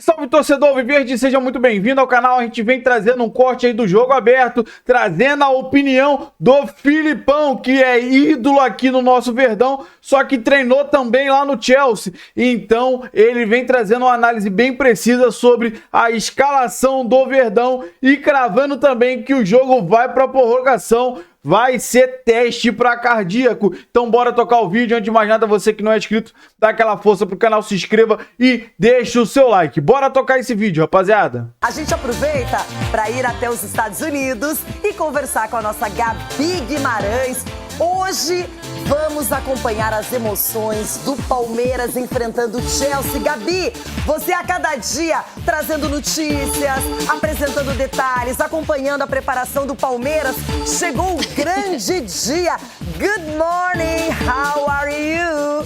Salve, torcedor Alviverde, seja muito bem-vindo ao canal. A gente vem trazendo um corte aí do Jogo Aberto, trazendo a opinião do Filipão, que é ídolo aqui no nosso Verdão, só que treinou também lá no Chelsea. Então, ele vem trazendo uma análise bem precisa sobre a escalação do Verdão e cravando também que o jogo vai para prorrogação. Vai ser teste para cardíaco. Então bora tocar o vídeo. Antes de mais nada, você que não é inscrito, dá aquela força pro canal, se inscreva e deixa o seu like. Bora tocar esse vídeo, rapaziada. A gente aproveita para ir até os Estados Unidos e conversar com a nossa Gabi Guimarães. Hoje vamos acompanhar as emoções do Palmeiras enfrentando o Chelsea. Gabi, você a cada dia trazendo notícias, apresentando detalhes, acompanhando a preparação do Palmeiras. Chegou o grande dia. Good morning, how are you?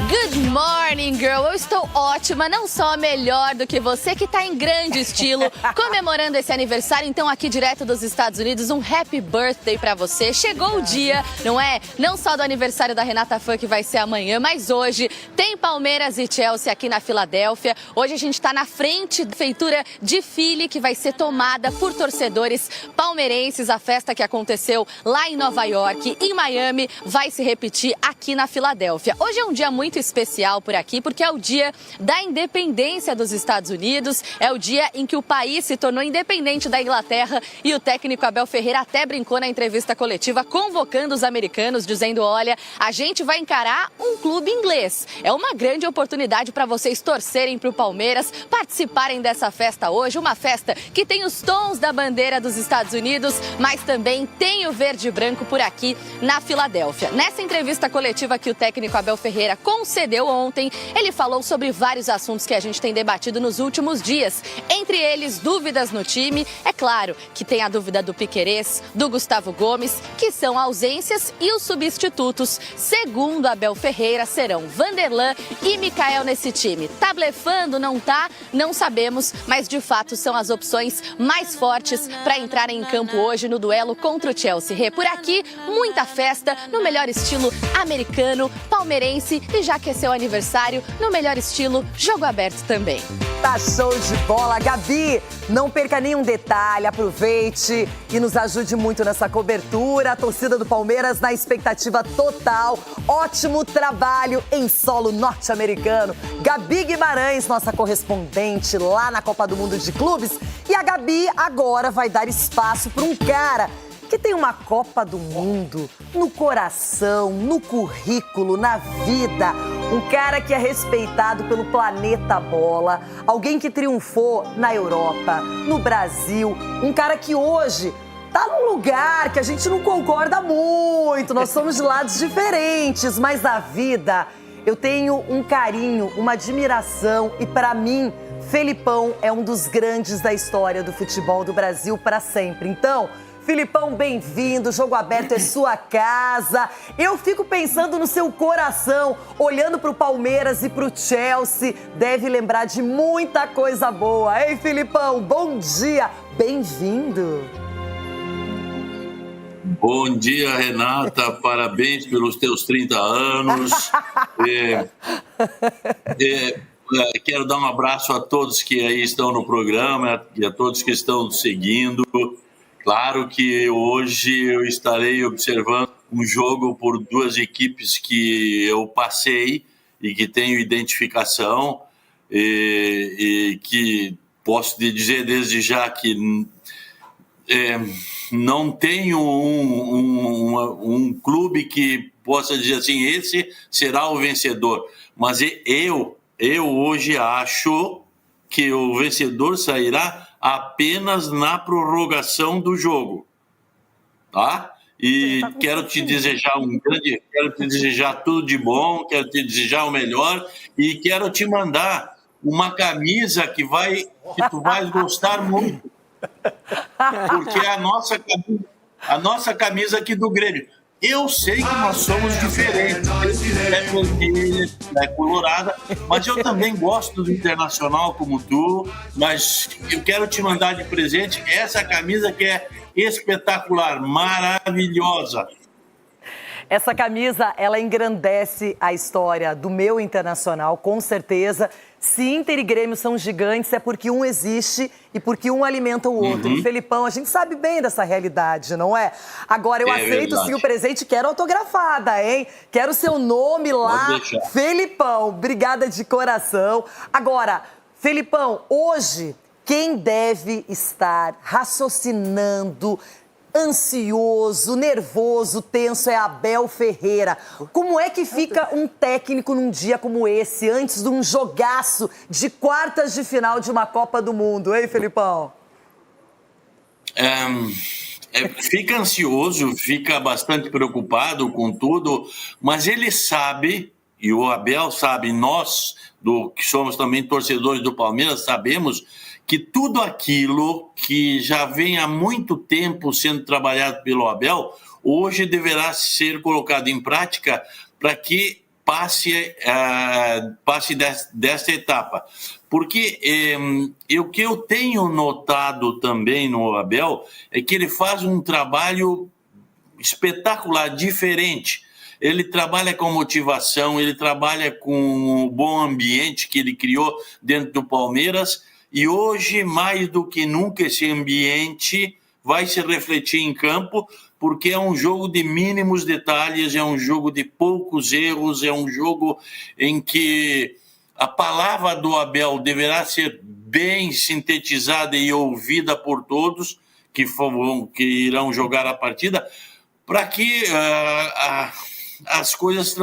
Good morning, girl! Eu estou ótima, não só melhor do que você, que está em grande estilo, comemorando esse aniversário. Então, aqui direto dos Estados Unidos, um happy birthday pra você. Chegou o dia, não é? Não só do aniversário da Renata Fã, que vai ser amanhã, mas hoje tem Palmeiras e Chelsea aqui na Filadélfia. Hoje a gente tá na frente da prefeitura de Philly, que vai ser tomada por torcedores palmeirenses. A festa que aconteceu lá em Nova York, em Miami, vai se repetir aqui na Filadélfia. Hoje é um dia muito especial por aqui, porque é o dia da independência dos Estados Unidos, é o dia em que o país se tornou independente da Inglaterra e o técnico Abel Ferreira até brincou na entrevista coletiva convocando os americanos, dizendo: olha, a gente vai encarar um clube inglês. É uma grande oportunidade para vocês torcerem para o Palmeiras, participarem dessa festa hoje, uma festa que tem os tons da bandeira dos Estados Unidos, mas também tem o verde e branco por aqui na Filadélfia. Nessa entrevista coletiva que o técnico Abel Ferreira concedeu ontem, ele falou sobre vários assuntos que a gente tem debatido nos últimos dias. Entre eles, dúvidas no time. É claro que tem a dúvida do Piquerez, do Gustavo Gomes, que são ausências, e os substitutos, segundo Abel Ferreira, serão Vanderlan e Mikael nesse time. Tá blefando, não tá? Não sabemos, mas de fato são as opções mais fortes para entrarem em campo hoje no duelo contra o Chelsea. Por aqui, muita festa no melhor estilo americano, palmeirense, e já que é seu aniversário, no melhor estilo Jogo Aberto também. Tá show de bola, Gabi! Não perca nenhum detalhe, aproveite e nos ajude muito nessa cobertura. A torcida do Palmeiras na expectativa total. Ótimo trabalho em solo norte-americano. Gabi Guimarães, nossa correspondente lá na Copa do Mundo de Clubes. E a Gabi agora vai dar espaço para um cara que tem uma Copa do Mundo no coração, no currículo, na vida. Um cara que é respeitado pelo planeta bola, alguém que triunfou na Europa, no Brasil, um cara que hoje tá num lugar que a gente não concorda muito, nós somos de lados diferentes, mas na vida eu tenho um carinho, uma admiração, e para mim, Felipão é um dos grandes da história do futebol do Brasil para sempre. Então, Filipão, bem-vindo, Jogo Aberto é sua casa. Eu fico pensando no seu coração, olhando pro Palmeiras e pro Chelsea, deve lembrar de muita coisa boa. Ei, Filipão, bom dia, bem-vindo. Bom dia, Renata, parabéns pelos teus 30 anos. Quero dar um abraço a todos que aí estão no programa e a todos que estão seguindo. Claro que hoje eu estarei observando um jogo por duas equipes que eu passei e que tenho identificação e que posso dizer desde já que não tenho um clube que possa dizer assim, esse será o vencedor. Mas eu hoje acho que o vencedor sairá apenas na prorrogação do jogo, tá? E quero te desejar tudo de bom, quero te desejar o melhor e quero te mandar uma camisa que tu vais gostar muito, porque é a nossa camisa aqui do Grêmio. Eu sei que nós somos diferentes, é colorada, mas eu também gosto do Internacional como tu, mas eu quero te mandar de presente essa camisa que é espetacular, maravilhosa. Essa camisa, ela engrandece a história do meu Internacional, com certeza. Se Inter e Grêmio são gigantes, é porque um existe e porque um alimenta o outro. E, Felipão, a gente sabe bem dessa realidade, não é? Agora, eu aceito sim o presente, quero autografada, hein? Quero seu nome lá, Felipão. Obrigada de coração. Agora, Felipão, hoje, quem deve estar raciocinando, ansioso, nervoso, tenso é Abel Ferreira. Como é que fica um técnico num dia como esse, antes de um jogaço de quartas de final de uma Copa do Mundo, hein, Felipão? Fica ansioso, fica bastante preocupado com tudo, mas ele sabe, e o Abel sabe, nós, que somos também torcedores do Palmeiras, sabemos que tudo aquilo que já vem há muito tempo sendo trabalhado pelo Abel, hoje deverá ser colocado em prática para que passe desta etapa. Porque o que eu tenho notado também no Abel é que ele faz um trabalho espetacular, diferente. Ele trabalha com motivação, ele trabalha com o bom ambiente que ele criou dentro do Palmeiras. E hoje, mais do que nunca, esse ambiente vai se refletir em campo, porque é um jogo de mínimos detalhes, é um jogo de poucos erros, é um jogo em que a palavra do Abel deverá ser bem sintetizada e ouvida por todos que irão jogar a partida, para que as coisas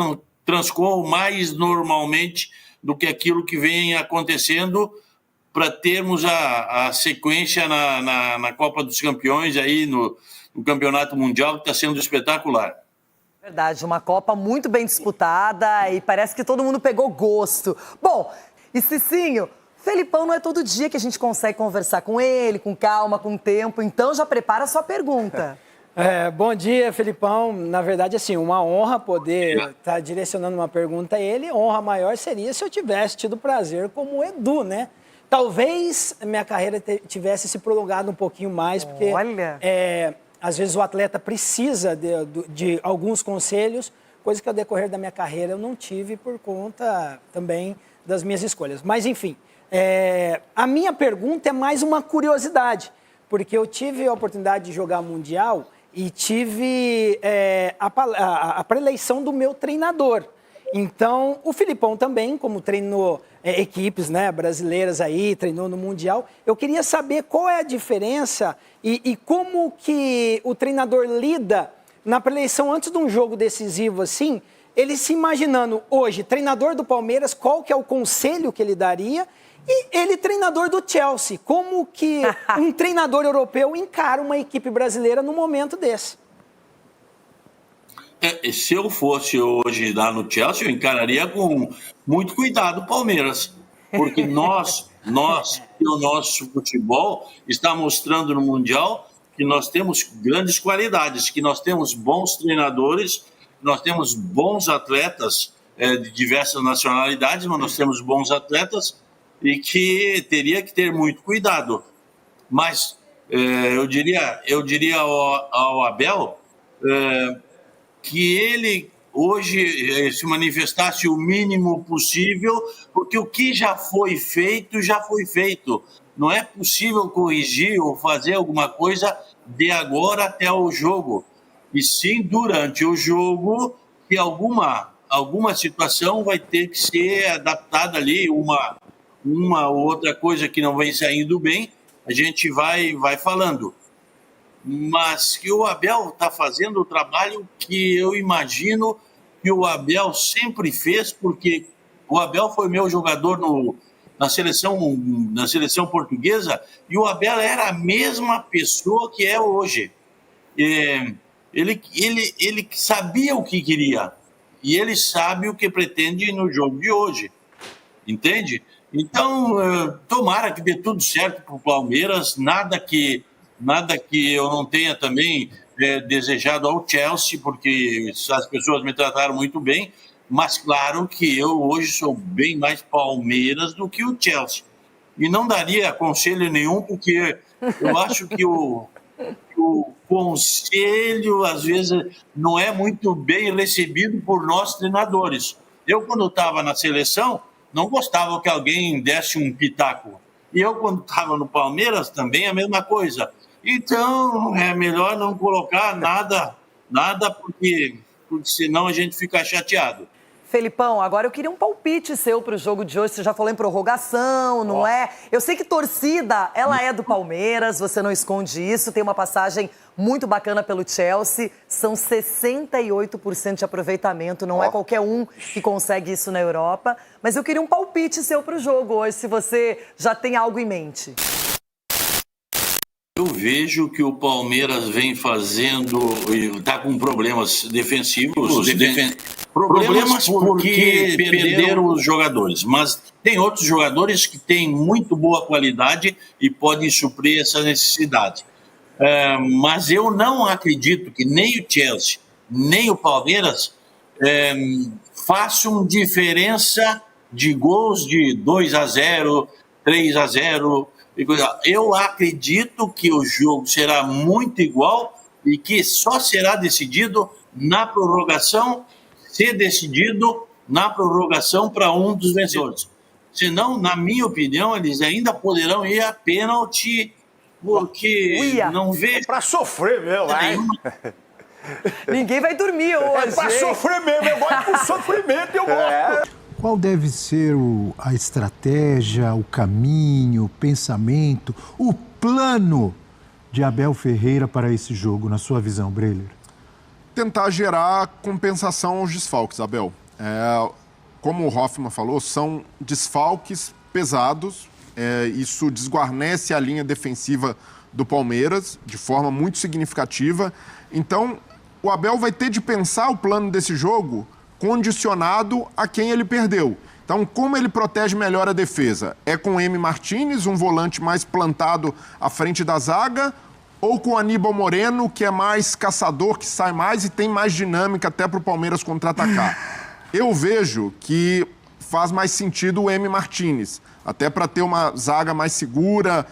transcorram mais normalmente do que aquilo que vem acontecendo, para termos a sequência na Copa dos Campeões, aí no Campeonato Mundial, que está sendo espetacular. Verdade, uma Copa muito bem disputada e parece que todo mundo pegou gosto. Bom, e Cicinho, Felipão não é todo dia que a gente consegue conversar com ele, com calma, com tempo, então já prepara a sua pergunta. Bom dia, Felipão. Na verdade, assim, uma honra poder estar direcionando uma pergunta a ele. Honra maior seria se eu tivesse tido prazer como o Edu, né? Talvez minha carreira tivesse se prolongado um pouquinho mais, porque às vezes o atleta precisa de alguns conselhos, coisa que ao decorrer da minha carreira eu não tive por conta também das minhas escolhas. Mas, enfim, a minha pergunta é mais uma curiosidade, porque eu tive a oportunidade de jogar Mundial e tive a preeleição do meu treinador. Então, o Felipão também, como treinou equipes, né, brasileiras aí, treinou no Mundial, eu queria saber qual é a diferença e como que o treinador lida na preeleição antes de um jogo decisivo assim, ele se imaginando hoje, treinador do Palmeiras, qual que é o conselho que ele daria, e ele treinador do Chelsea, como que um treinador europeu encara uma equipe brasileira num momento desse? Se eu fosse hoje lá no Chelsea, eu encararia com muito cuidado o Palmeiras, porque o nosso futebol está mostrando no Mundial que nós temos grandes qualidades, que nós temos bons treinadores, nós temos bons atletas de diversas nacionalidades, mas nós temos bons atletas e que teria que ter muito cuidado. Mas eu diria ao Abel que ele hoje se manifestasse o mínimo possível, porque o que já foi feito, já foi feito. Não é possível corrigir ou fazer alguma coisa de agora até o jogo. E sim, durante o jogo, que alguma situação vai ter que ser adaptada ali, uma ou outra coisa que não vem saindo bem, a gente vai falando. Mas que o Abel está fazendo o trabalho que eu imagino que o Abel sempre fez, porque o Abel foi meu jogador na seleção portuguesa, e o Abel era a mesma pessoa que é hoje. Ele sabia o que queria, e ele sabe o que pretende no jogo de hoje, entende? Então, tomara que dê tudo certo para o Palmeiras, nada que eu não tenha também desejado ao Chelsea, porque as pessoas me trataram muito bem, mas claro que eu hoje sou bem mais Palmeiras do que o Chelsea. E não daria conselho nenhum, porque eu acho que o o conselho, às vezes, não é muito bem recebido por nós treinadores. Eu, quando estava na seleção, não gostava que alguém desse um pitaco. E eu, quando estava no Palmeiras, também a mesma coisa. Então, é melhor não colocar nada porque senão a gente fica chateado. Felipão, agora eu queria um palpite seu pro jogo de hoje. Você já falou em prorrogação, não é? Eu sei que torcida, ela é do Palmeiras, você não esconde isso. Tem uma passagem muito bacana pelo Chelsea. São 68% de aproveitamento. Não é qualquer um que consegue isso na Europa. Mas eu queria um palpite seu pro jogo hoje, se você já tem algo em mente. Eu vejo que o Palmeiras vem fazendo, está com problemas defensivos, problemas porque perderam os jogadores, mas tem outros jogadores que têm muito boa qualidade e podem suprir essa necessidade. Mas eu não acredito que nem o Chelsea, nem o Palmeiras façam diferença de gols de 2-0, 3-0. Eu acredito que o jogo será muito igual e que só será decidido na prorrogação, ser decidido na prorrogação para um dos vencedores. Senão, na minha opinião, eles ainda poderão ir a pênalti, porque não vejo... É pra sofrer mesmo, Ninguém vai dormir hoje. É pra sofrer mesmo, eu gosto do sofrimento, eu gosto. Qual deve ser a estratégia, o caminho, o pensamento, o plano de Abel Ferreira para esse jogo, na sua visão, Breler? Tentar gerar compensação aos desfalques, Abel. Como o Hoffmann falou, são desfalques pesados. Isso desguarnece a linha defensiva do Palmeiras de forma muito significativa. Então, o Abel vai ter de pensar o plano desse jogo condicionado a quem ele perdeu. Então, como ele protege melhor a defesa? É com o M. Martínez, um volante mais plantado à frente da zaga, ou com o Aníbal Moreno, que é mais caçador, que sai mais e tem mais dinâmica até para o Palmeiras contra-atacar? Eu vejo que faz mais sentido o M. Martínez, até para ter uma zaga mais segura,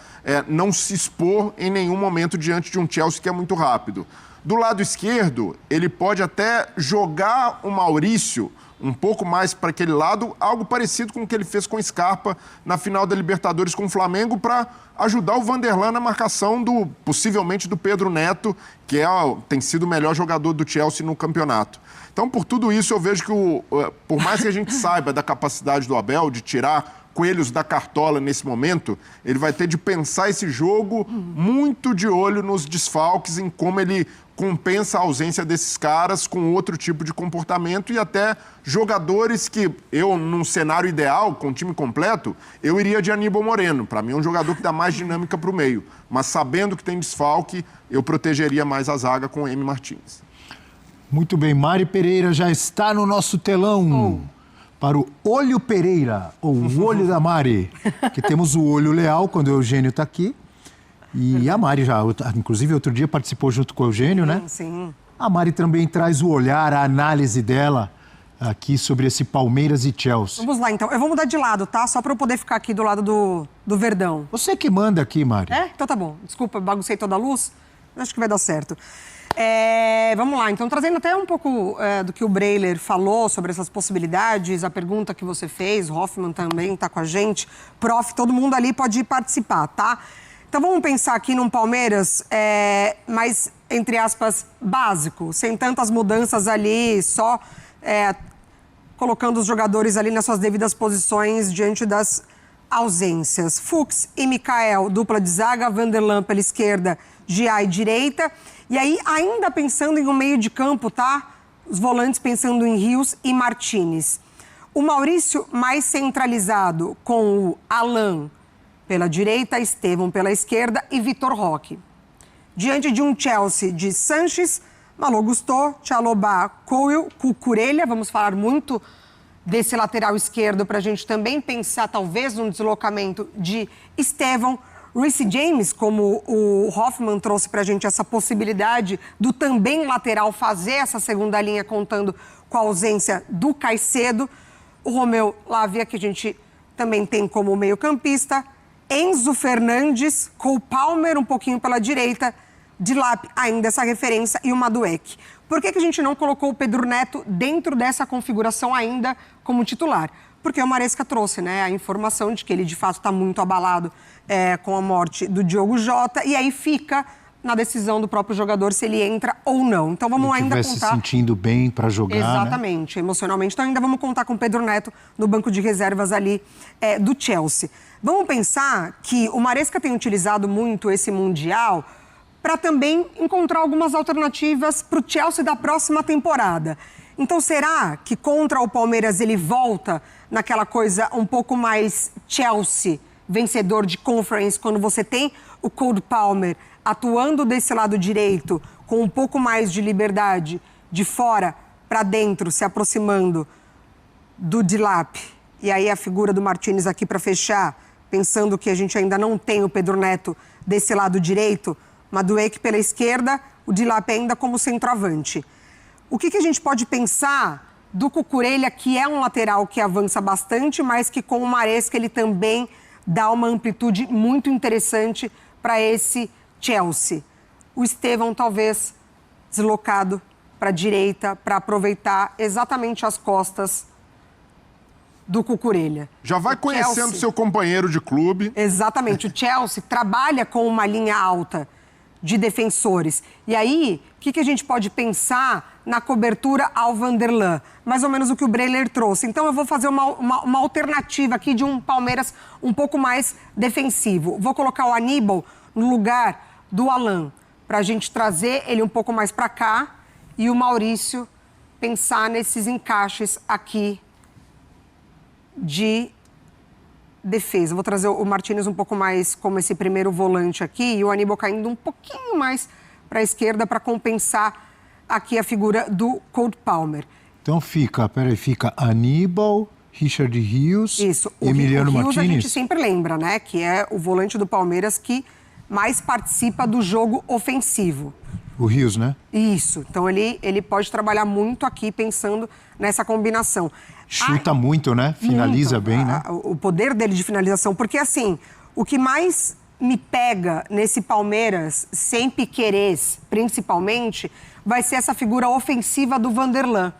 não se expor em nenhum momento diante de um Chelsea que é muito rápido. Do lado esquerdo, ele pode até jogar o Maurício um pouco mais para aquele lado, algo parecido com o que ele fez com o Scarpa na final da Libertadores com o Flamengo, para ajudar o Vanderlan na marcação possivelmente do Pedro Neto, que tem sido o melhor jogador do Chelsea no campeonato. Então, por tudo isso, eu vejo que, por mais que a gente saiba da capacidade do Abel de tirar coelhos da cartola nesse momento, ele vai ter de pensar esse jogo muito de olho nos desfalques, em como ele compensa a ausência desses caras com outro tipo de comportamento e até jogadores que eu, num cenário ideal, com o time completo, eu iria de Aníbal Moreno. Para mim é um jogador que dá mais dinâmica para o meio. Mas sabendo que tem desfalque, eu protegeria mais a zaga com o M. Martins. Muito bem, Mari Pereira já está no nosso telão. Para o Olho Pereira, ou o Olho da Mari, que temos o Olho Leal, quando o Eugênio está aqui. E a Mari já, inclusive, outro dia participou junto com o Eugênio, né? Sim. A Mari também traz o olhar, a análise dela aqui sobre esse Palmeiras e Chelsea. Vamos lá, então. Eu vou mudar de lado, tá? Só para eu poder ficar aqui do lado do Verdão. Você que manda aqui, Mari. Então tá bom. Desculpa, baguncei toda a luz. Acho que vai dar certo. Vamos lá, então, trazendo até um pouco do que o Breler falou sobre essas possibilidades, a pergunta que você fez, o Hoffmann também está com a gente, prof, todo mundo ali pode participar, tá? Então vamos pensar aqui num Palmeiras mais, entre aspas, básico, sem tantas mudanças ali, só colocando os jogadores ali nas suas devidas posições diante das ausências. Fuchs e Mikael, dupla de zaga, Vanderlan pela esquerda, Giai direita. E aí, ainda pensando em um meio de campo, tá? Os volantes pensando em Rios e Martínez. O Maurício mais centralizado com o Alan pela direita, Estevão pela esquerda e Vitor Roque. Diante de um Chelsea de Sanches, Malo Gusto, Chalobah, Coelho, Cucurella. Vamos falar muito desse lateral esquerdo para a gente também pensar, talvez, num deslocamento de Estevão. Reece James, como o Hoffmann trouxe para a gente essa possibilidade do também lateral fazer essa segunda linha, contando com a ausência do Caicedo. O Romeu Lavia, que a gente também tem como meio-campista. Enzo Fernandes, com o Palmer um pouquinho pela direita. Dilap, ainda essa referência, e o Madueke. Por que a gente não colocou o Pedro Neto dentro dessa configuração ainda como titular? Porque o Maresca trouxe, né, a informação de que ele, de fato, está muito abalado com a morte do Diogo Jota, e aí fica na decisão do próprio jogador se ele entra ou não. Então vamos ainda contar... se sentindo bem para jogar, exatamente, né? Emocionalmente. Então ainda vamos contar com o Pedro Neto no banco de reservas ali do Chelsea. Vamos pensar que o Maresca tem utilizado muito esse Mundial para também encontrar algumas alternativas para o Chelsea da próxima temporada. Então será que contra o Palmeiras ele volta naquela coisa um pouco mais Chelsea, vencedor de Conference, quando você tem o Cole Palmer atuando desse lado direito, com um pouco mais de liberdade, de fora para dentro, se aproximando do Dilap. E aí a figura do Martínez aqui para fechar, pensando que a gente ainda não tem o Pedro Neto desse lado direito, Madueke pela esquerda, o Dilap ainda como centroavante. O que a gente pode pensar do Cucurella, que é um lateral que avança bastante, mas que com o Maresca ele também dá uma amplitude muito interessante para esse Chelsea? O Estevão talvez deslocado para a direita para aproveitar exatamente as costas do Cucurella. Já vai conhecendo Chelsea, seu companheiro de clube. Exatamente. O Chelsea trabalha com uma linha alta de defensores. E aí, o que a gente pode pensar na cobertura ao Vanderlan? Mais ou menos o que o Breler trouxe. Então, eu vou fazer uma alternativa aqui de um Palmeiras um pouco mais defensivo. Vou colocar o Aníbal no lugar do Alan, para a gente trazer ele um pouco mais para cá e o Maurício pensar nesses encaixes aqui de defesa. Vou trazer o Martínez um pouco mais como esse primeiro volante aqui e o Aníbal caindo um pouquinho mais para a esquerda para compensar aqui a figura do Cole Palmer. Então fica Aníbal, Richard Rios, isso. Emiliano Rios Martínez. A gente sempre lembra, né, que é o volante do Palmeiras que mais participa do jogo ofensivo. O Rios, né? Isso. Então ele pode trabalhar muito aqui pensando nessa combinação. Chuta muito, né? Finaliza muito, bem, né? O poder dele de finalização. Porque, assim, o que mais me pega nesse Palmeiras, sem Piquerez, principalmente, vai ser essa figura ofensiva do Vanderlan.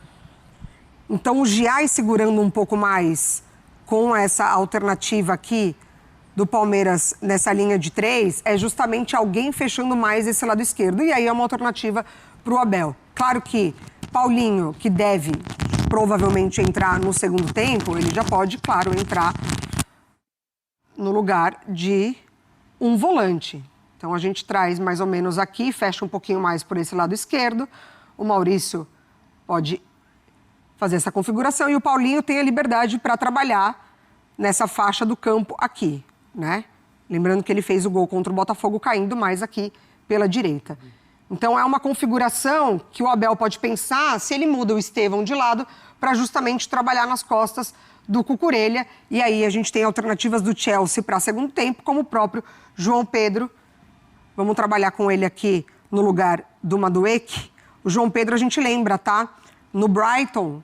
Então, o Giai segurando um pouco mais com essa alternativa aqui do Palmeiras nessa linha de 3, é justamente alguém fechando mais esse lado esquerdo. E aí é uma alternativa para o Abel. Claro que Paulinho, que deve provavelmente entrar no segundo tempo, ele já pode, claro, entrar no lugar de um volante. Então a gente traz mais ou menos aqui, fecha um pouquinho mais por esse lado esquerdo. O Maurício pode fazer essa configuração e o Paulinho tem a liberdade para trabalhar nessa faixa do campo aqui, né? Lembrando que ele fez o gol contra o Botafogo caindo mais aqui pela direita. Então é uma configuração que o Abel pode pensar se ele muda o Estevão de lado para justamente trabalhar nas costas do Cucurella. E aí a gente tem alternativas do Chelsea para segundo tempo, como o próprio João Pedro. Vamos trabalhar com ele aqui no lugar do Madueke. O João Pedro a gente lembra, tá? No Brighton,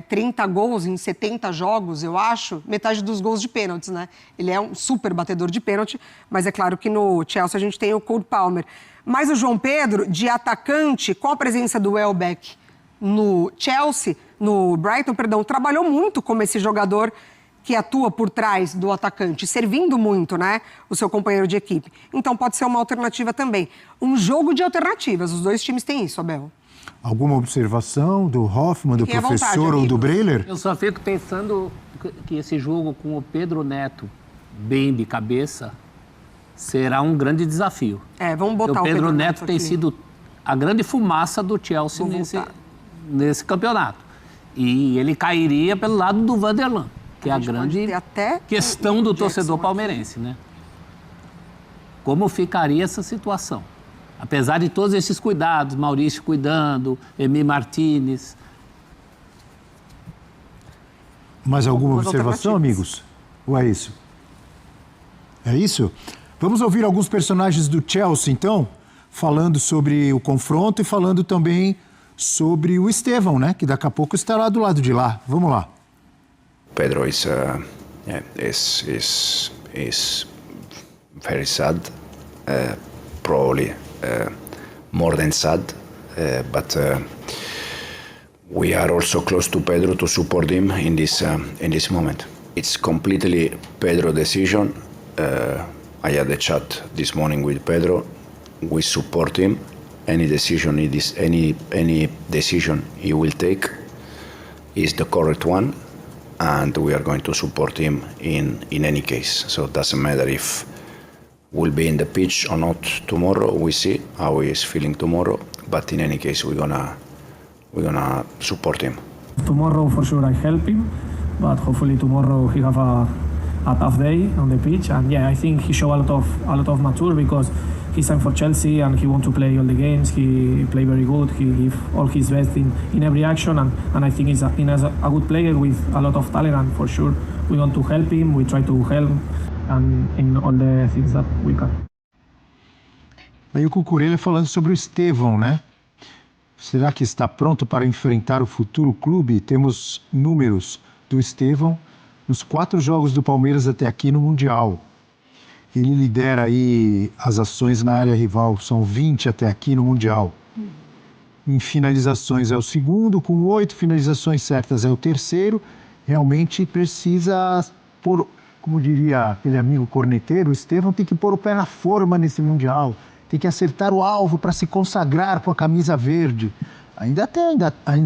30 gols em 70 jogos, eu acho, metade dos gols de pênaltis, né? Ele é um super batedor de pênalti, mas é claro que no Chelsea a gente tem o Cole Palmer. Mas o João Pedro, de atacante, com a presença do Welbeck no Chelsea, no Brighton, perdão, trabalhou muito como esse jogador que atua por trás do atacante, servindo muito, né, o seu companheiro de equipe. Então pode ser uma alternativa também. Um jogo de alternativas, os dois times têm isso, Abel. Alguma observação do Hoffmann, do professor ou do Breler? Eu só fico pensando que esse jogo com o Pedro Neto bem de cabeça será um grande desafio. Vamos botar o Pedro Neto tem sido a grande fumaça do Chelsea nesse campeonato. E ele cairia pelo lado do Vanderlan, que é a grande questão do torcedor palmeirense, né? Como ficaria essa situação? Apesar de todos esses cuidados, Maurício cuidando, Emi Martínez. Mais alguma observação, amigos? Ou é isso? É isso? Vamos ouvir alguns personagens do Chelsea, então, falando sobre o confronto e falando também sobre o Estevão, né? Que daqui a pouco estará do lado de lá. Vamos lá. Pedro is very sad. Probably more than sad, but we are also close to Pedro to support him in this moment. It's completely Pedro's decision. I had a chat this morning with Pedro. We support him. Any decision he will take is the correct one, and we are going to support him in any case. So it doesn't matter if we'll be in the pitch or not tomorrow. We see how he is feeling tomorrow, but in any case, we're gonna support him. Tomorrow for sure I help him, but hopefully tomorrow he have a tough day on the pitch. And yeah, I think he show a lot of mature because he signed for Chelsea and he want to play all the games. He play very good. He give all his best in every action, and I think he's a good player with a lot of talent. And for sure we want to help him. We try to help and in all the things that we can. Aí o Cucurella falando sobre o Estevão, né? Será que está pronto para enfrentar o futuro clube? Temos números do Estevão nos 4 jogos do Palmeiras até aqui no Mundial. Ele lidera aí as ações na área rival, são 20 até aqui no Mundial. Em finalizações é o segundo, com 8 finalizações certas é o terceiro. Realmente precisa pôr, como diria aquele amigo corneteiro, o Estevão tem que pôr o pé na forma nesse Mundial. Tem que acertar o alvo para se consagrar com a camisa verde. Ainda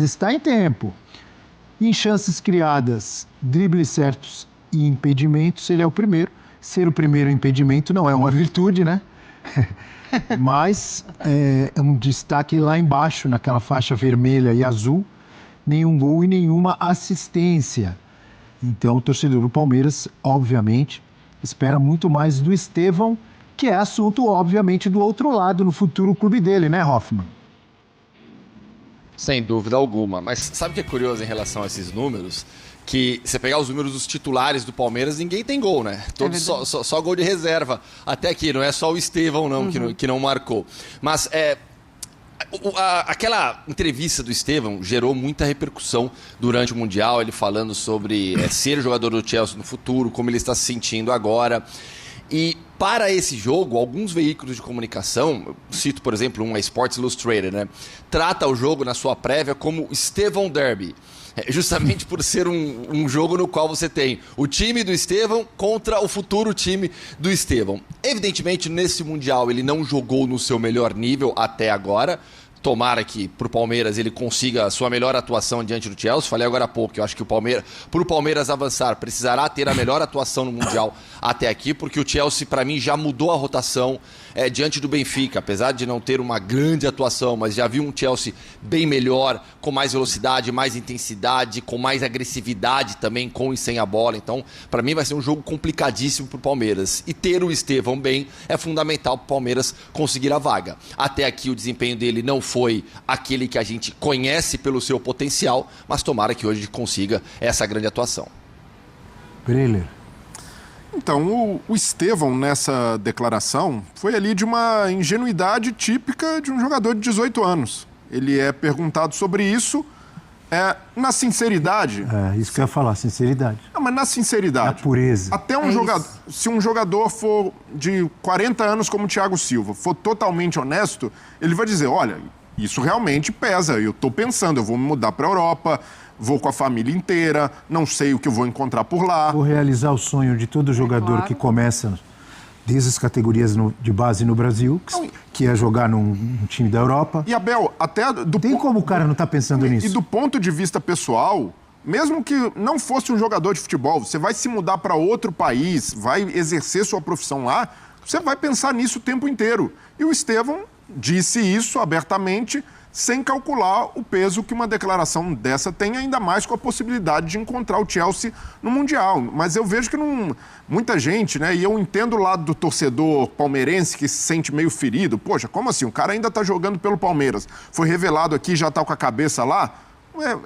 está em tempo. Em chances criadas, dribles certos e impedimentos, ele é o primeiro. Ser o primeiro impedimento não é uma virtude, né? Mas é um destaque lá embaixo, naquela faixa vermelha e azul. Nenhum gol e nenhuma assistência. Então, o torcedor do Palmeiras, obviamente, espera muito mais do Estevão, que é assunto, obviamente, do outro lado, no futuro clube dele, né, Hoffman? Sem dúvida alguma. Mas sabe o que é curioso em relação a esses números? Que você pegar os números dos titulares do Palmeiras, ninguém tem gol, né? Todos só gol de reserva. Até aqui, não é só o Estevão, não, que não marcou. Mas aquela entrevista do Estevão gerou muita repercussão durante o Mundial, ele falando sobre ser jogador do Chelsea no futuro, como ele está se sentindo agora. E para esse jogo, alguns veículos de comunicação, cito por exemplo a Sports Illustrated, né, trata o jogo na sua prévia como Estevão Derby. Justamente por ser um jogo no qual você tem o time do Estevão contra o futuro time do Estevão. Evidentemente, nesse Mundial ele não jogou no seu melhor nível até agora. Tomara que pro Palmeiras ele consiga a sua melhor atuação diante do Chelsea. Falei agora há pouco que eu acho que pro Palmeiras avançar precisará ter a melhor atuação no Mundial até aqui, porque o Chelsea para mim já mudou a rotação diante do Benfica, apesar de não ter uma grande atuação, mas já vi um Chelsea bem melhor, com mais velocidade, mais intensidade, com mais agressividade também, com e sem a bola. Então, para mim vai ser um jogo complicadíssimo pro Palmeiras. E ter o Estevão bem é fundamental pro Palmeiras conseguir a vaga. Até aqui o desempenho dele não foi aquele que a gente conhece pelo seu potencial, mas tomara que hoje consiga essa grande atuação. Breler. Então, o Estevão, nessa declaração, foi ali de uma ingenuidade típica de um jogador de 18 anos. Ele é perguntado sobre isso, na sinceridade... isso que eu ia falar, sinceridade. Não, mas na sinceridade. Na pureza. Até se um jogador for de 40 anos como o Thiago Silva, for totalmente honesto, ele vai dizer, olha, isso realmente pesa, eu estou pensando, eu vou me mudar para a Europa... Vou com a família inteira, não sei o que eu vou encontrar por lá. Vou realizar o sonho de todo jogador que começa desde as categorias de base no Brasil, que é jogar num time da Europa. E, Abel, até... Tem como o cara não estar pensando nisso? E do ponto de vista pessoal, mesmo que não fosse um jogador de futebol, você vai se mudar para outro país, vai exercer sua profissão lá, você vai pensar nisso o tempo inteiro. E o Estevão disse isso abertamente, sem calcular o peso que uma declaração dessa tem, ainda mais com a possibilidade de encontrar o Chelsea no Mundial. Mas eu vejo que muita gente, né, e eu entendo o lado do torcedor palmeirense que se sente meio ferido. Poxa, como assim? O cara ainda tá jogando pelo Palmeiras. Foi revelado aqui, já tá com a cabeça lá.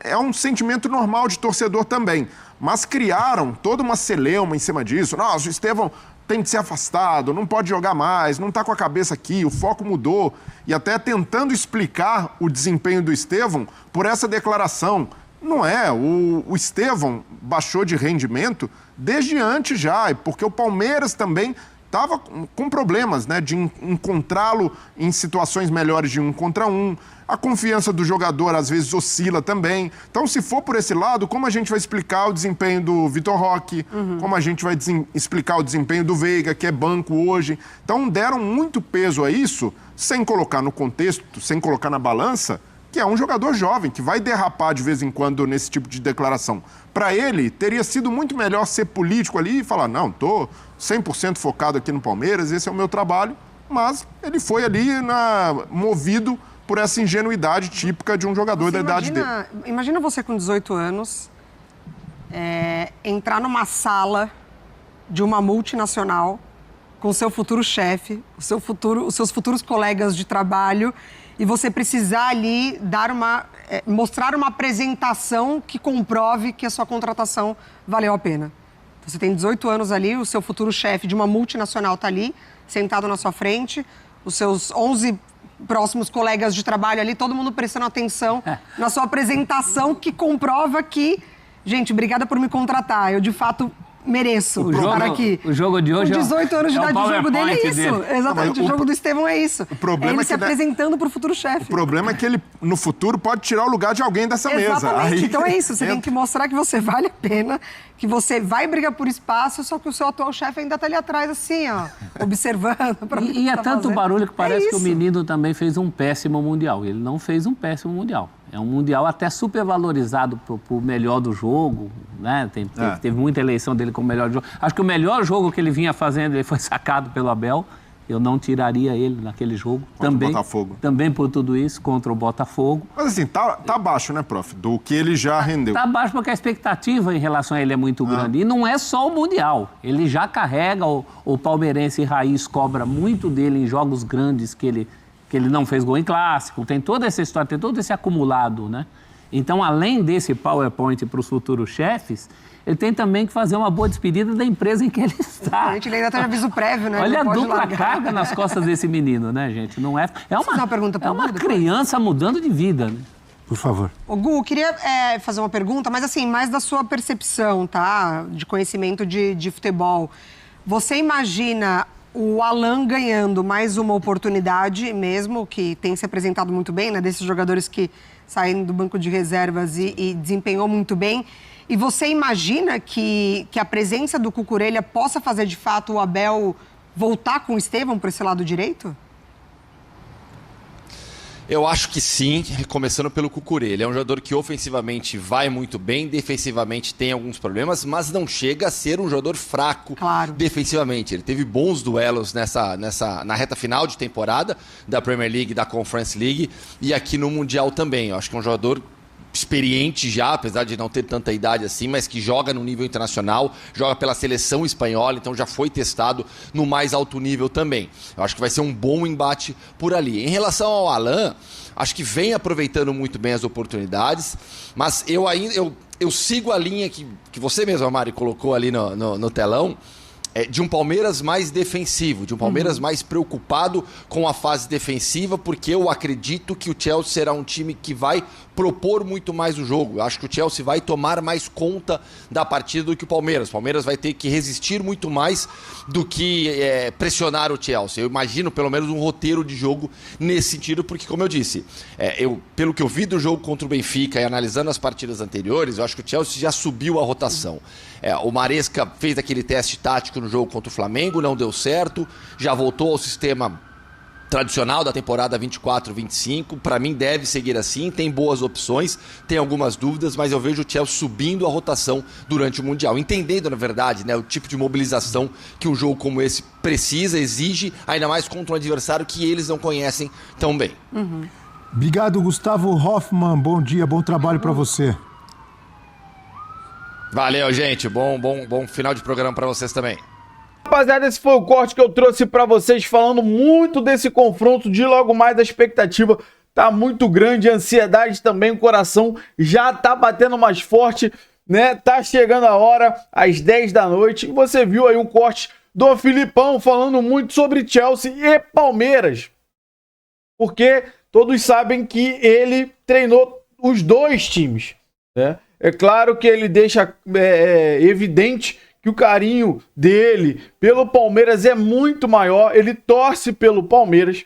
É um sentimento normal de torcedor também. Mas criaram toda uma celeuma em cima disso. Nossa, o Estevão tem que ser afastado, não pode jogar mais, não está com a cabeça aqui, o foco mudou. E até tentando explicar o desempenho do Estevão por essa declaração. Não é, o Estevão baixou de rendimento desde antes já, porque o Palmeiras também estava com problemas, né, de encontrá-lo em situações melhores de 1 contra 1. A confiança do jogador às vezes oscila também. Então, se for por esse lado, como a gente vai explicar o desempenho do Vitor Roque? Como a gente vai explicar o desempenho do Veiga, que é banco hoje? Então, deram muito peso a isso, sem colocar no contexto, sem colocar na balança, que é um jogador jovem, que vai derrapar de vez em quando nesse tipo de declaração. Para ele, teria sido muito melhor ser político ali e falar, não, estou 100% focado aqui no Palmeiras, esse é o meu trabalho. Mas ele foi ali movido por essa ingenuidade típica de um jogador da idade dele. Imagina você com 18 anos entrar numa sala de uma multinacional com o seu futuro chefe, os seus futuros colegas de trabalho, e você precisar ali mostrar uma apresentação que comprove que a sua contratação valeu a pena. Então, você tem 18 anos ali, o seu futuro chefe de uma multinacional está ali, sentado na sua frente, os seus 11 próximos colegas de trabalho ali, todo mundo prestando atenção na sua apresentação, que comprova que, gente, obrigada por me contratar, eu de fato mereço estar aqui. O jogo de hoje com 18 anos de idade, o jogo dele é isso. Dele. Exatamente, o jogo do Estevão é isso. O problema ele é se apresentando para o futuro chefe. O problema é que ele, no futuro, pode tirar o lugar de alguém dessa mesa. Exatamente, então é isso, você tem que mostrar que você vale a pena, que você vai brigar por espaço, só que o seu atual chefe ainda está ali atrás, assim, ó, observando. E é tanto barulho que parece que o menino também fez um péssimo Mundial. Ele não fez um péssimo Mundial. É um Mundial até supervalorizado pro melhor do jogo, né? Teve muita eleição dele como melhor do jogo. Acho que o melhor jogo que ele vinha fazendo, ele foi sacado pelo Abel. Eu não tiraria ele naquele jogo. Contra o Botafogo. Também por tudo isso, contra o Botafogo. Mas assim, tá abaixo, né, prof? Do que ele já rendeu. Tá abaixo porque a expectativa em relação a ele é muito grande. E não é só o Mundial. Ele já carrega o palmeirense raiz, cobra muito dele em jogos grandes que ele não fez gol em clássico. Tem toda essa história, tem todo esse acumulado, né? Então, além desse PowerPoint para os futuros chefes, ele tem também que fazer uma boa despedida da empresa em que ele está. A gente ainda tem aviso prévio, né? Olha a dupla carga nas costas desse menino, né, gente? Não é... É uma criança mudando de vida, né? Por favor. Ô, Gu, queria fazer uma pergunta, mas assim, mais da sua percepção, tá? De conhecimento de futebol. Você imagina o Alan ganhando mais uma oportunidade mesmo, que tem se apresentado muito bem, né? Desses jogadores que saem do banco de reservas e desempenhou muito bem. E você imagina que a presença do Cucurella possa fazer, de fato, o Abel voltar com o Estevão para esse lado direito? Eu acho que sim, começando pelo Cucurella. Ele é um jogador que ofensivamente vai muito bem, defensivamente tem alguns problemas, mas não chega a ser um jogador fraco defensivamente. Ele teve bons duelos na reta final de temporada da Premier League, da Conference League e aqui no Mundial também. Eu acho que é um jogador experiente já, apesar de não ter tanta idade assim, mas que joga no nível internacional, joga pela seleção espanhola, então já foi testado no mais alto nível também. Eu acho que vai ser um bom embate por ali. Em relação ao Alan, acho que vem aproveitando muito bem as oportunidades, mas eu sigo a linha que você mesmo, Mari, colocou ali no telão, de um Palmeiras mais defensivo, de um Palmeiras mais preocupado com a fase defensiva, porque eu acredito que o Chelsea será um time que vai propor muito mais o jogo. Eu acho que o Chelsea vai tomar mais conta da partida do que o Palmeiras. O Palmeiras vai ter que resistir muito mais do que pressionar o Chelsea. Eu imagino pelo menos um roteiro de jogo nesse sentido, porque, como eu disse, pelo que eu vi do jogo contra o Benfica e analisando as partidas anteriores, eu acho que o Chelsea já subiu a rotação. O Maresca fez aquele teste tático no jogo contra o Flamengo, não deu certo, já voltou ao sistema tradicional da temporada 24-25, para mim deve seguir assim, tem boas opções, tem algumas dúvidas, mas eu vejo o Chelsea subindo a rotação durante o Mundial, entendendo na verdade, né, o tipo de mobilização que um jogo como esse precisa, exige, ainda mais contra um adversário que eles não conhecem tão bem. Obrigado, Gustavo Hoffmann, bom dia, bom trabalho para você. Valeu, gente, bom final de programa para vocês também. Rapaziada, esse foi o corte que eu trouxe pra vocês, falando muito desse confronto de logo mais. A expectativa tá muito grande, a ansiedade também, o coração já tá batendo mais forte, né? Tá chegando a hora, às 10 da noite, e você viu aí um corte do Filipão falando muito sobre Chelsea e Palmeiras, porque todos sabem que ele treinou os dois times, né? É claro que ele deixa evidente que que o carinho dele pelo Palmeiras é muito maior, ele torce pelo Palmeiras,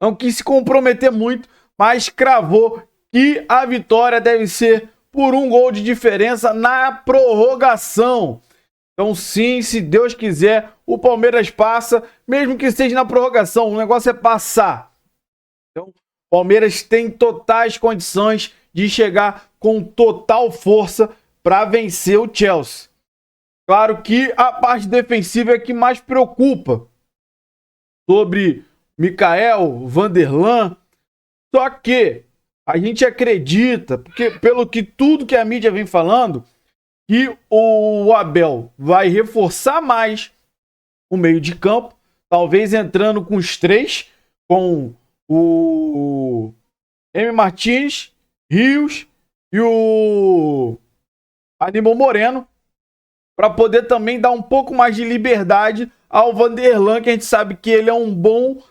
não quis se comprometer muito, mas cravou que a vitória deve ser por 1 gol de diferença na prorrogação. Então sim, se Deus quiser, o Palmeiras passa, mesmo que esteja na prorrogação, o negócio é passar. Então, o Palmeiras tem totais condições de chegar com total força para vencer o Chelsea. Claro que a parte defensiva é que mais preocupa. Sobre Mikael, Vanderlan, só que a gente acredita, porque pelo que tudo que a mídia vem falando, que o Abel vai reforçar mais o meio de campo, talvez entrando com os 3, com o M. Martins, Rios e o Aníbal Moreno, para poder também dar um pouco mais de liberdade ao Vanderlan, que a gente sabe que ele é um bom,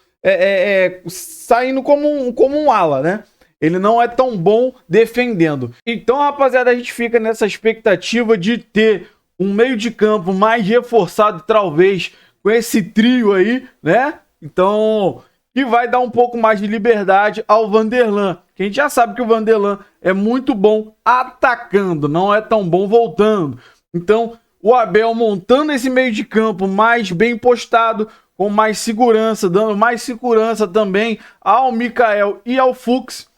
saindo como um ala, né? Ele não é tão bom defendendo. Então, rapaziada, a gente fica nessa expectativa de ter um meio de campo mais reforçado, talvez, com esse trio aí, né? Então, que vai dar um pouco mais de liberdade ao Vanderlan. Que a gente já sabe que o Vanderlan é muito bom atacando, não é tão bom voltando. Então, o Abel montando esse meio de campo mais bem postado, com mais segurança, dando mais segurança também ao Mikael e ao Fuchs.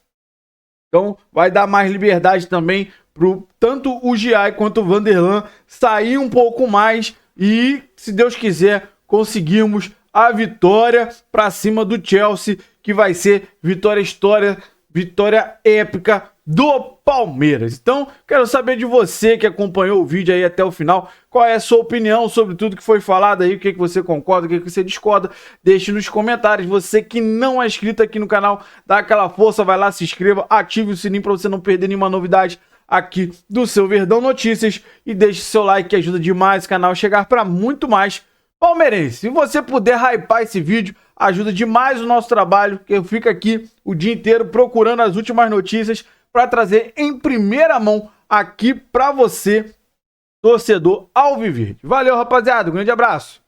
Então, vai dar mais liberdade também para tanto o Giai quanto o Vanderlan sair um pouco mais e, se Deus quiser, conseguirmos a vitória para cima do Chelsea, que vai ser vitória épica do Palmeiras. Então, quero saber de você que acompanhou o vídeo aí até o final, qual é a sua opinião sobre tudo que foi falado aí, o que você concorda, o que você discorda, deixe nos comentários. Você que não é inscrito aqui no canal, dá aquela força, vai lá, se inscreva, ative o sininho para você não perder nenhuma novidade aqui do seu Verdão Notícias e deixe seu like que ajuda demais o canal a chegar para muito mais palmeirense. Se você puder hypar esse vídeo, ajuda demais o nosso trabalho, que eu fico aqui o dia inteiro procurando as últimas notícias para trazer em primeira mão aqui para você, torcedor alviverde. Valeu, rapaziada. Um grande abraço.